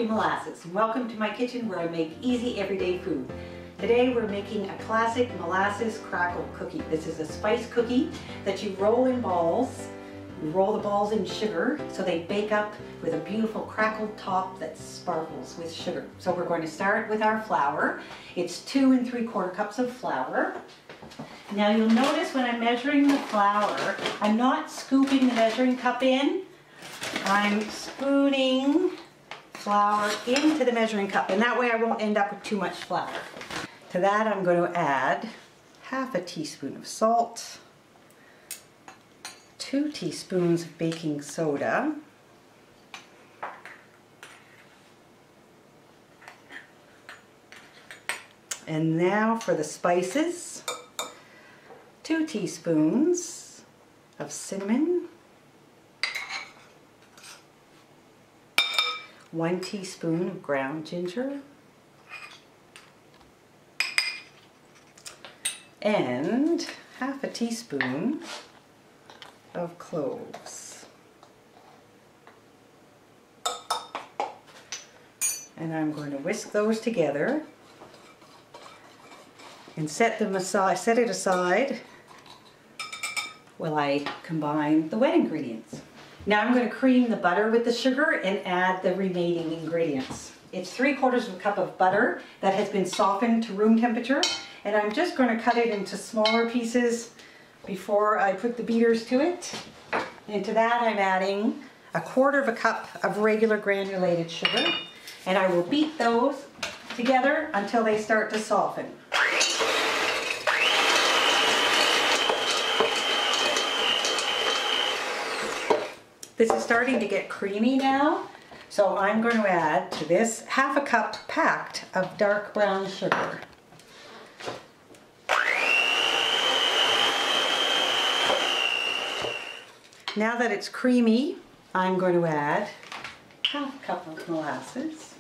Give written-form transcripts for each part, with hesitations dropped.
Happy Molasses. Welcome to my kitchen where I make easy everyday food. Today we're making a classic molasses crackle cookie. This is a spice cookie that you roll in balls. You roll the balls in sugar so they bake up with a beautiful crackled top that sparkles with sugar. So we're going to start with our flour. It's 2 3/4 cups of flour. Now you'll notice when I'm measuring the flour, I'm not scooping the measuring cup in. I'm spooning flour into the measuring cup, and that way I won't end up with too much flour. To that I'm going to add 1/2 teaspoon of salt, 2 teaspoons of baking soda, and now for the spices, 2 teaspoons of cinnamon, 1 teaspoon of ground ginger, and 1/2 teaspoon of cloves. And I'm going to whisk those together and set it aside while I combine the wet ingredients. Now I'm going to cream the butter with the sugar and add the remaining ingredients. It's 3/4 cup of butter that has been softened to room temperature, and I'm just going to cut it into smaller pieces before I put the beaters to it. And to that I'm adding 1/4 cup of regular granulated sugar, and I will beat those together until they start to soften. This is starting to get creamy now, so I'm going to add to this 1/2 cup packed of dark brown sugar. Now that it's creamy, I'm going to add 1/2 cup of molasses.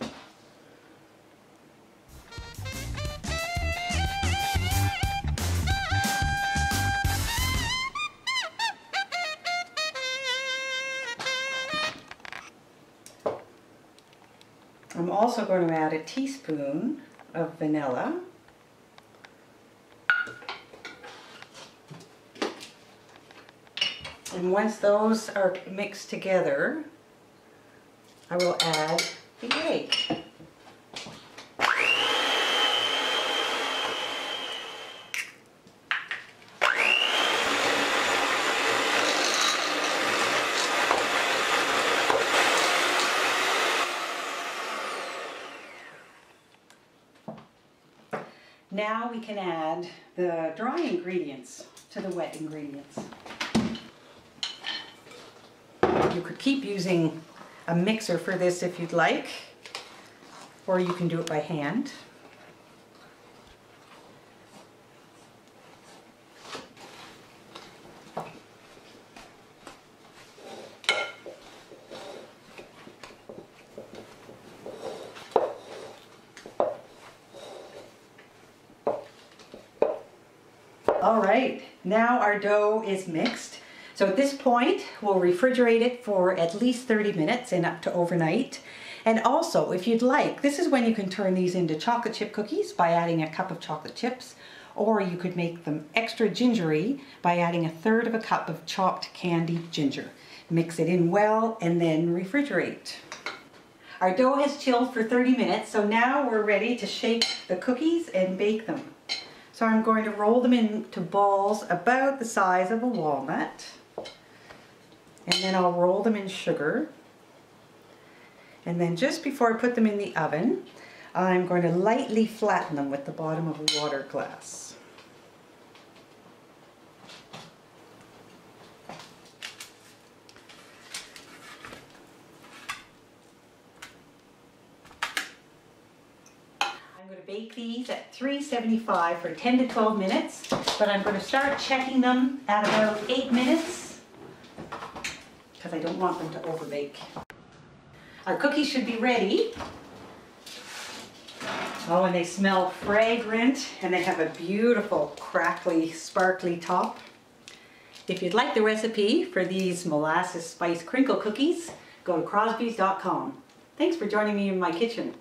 I'm also going to add 1 teaspoon of vanilla, and once those are mixed together, I will add the egg. Now we can add the dry ingredients to the wet ingredients. You could keep using a mixer for this if you'd like, or you can do it by hand. All right, now our dough is mixed. So at this point, we'll refrigerate it for at least 30 minutes and up to overnight. And also, if you'd like, this is when you can turn these into chocolate chip cookies by adding 1 cup of chocolate chips, or you could make them extra gingery by adding 1/3 cup of chopped candied ginger. Mix it in well and then refrigerate. Our dough has chilled for 30 minutes, so now we're ready to shake the cookies and bake them. So I'm going to roll them into balls about the size of a walnut, and then I'll roll them in sugar. And then just before I put them in the oven, I'm going to lightly flatten them with the bottom of a water glass. I'm going to bake these at 375 for 10 to 12 minutes, but I'm going to start checking them at about 8 minutes because I don't want them to overbake. Our cookies should be ready. Oh, and they smell fragrant, and they have a beautiful crackly, sparkly top. If you'd like the recipe for these Molasses Spice Crinkle Cookies, go to crosbys.com. Thanks for joining me in my kitchen.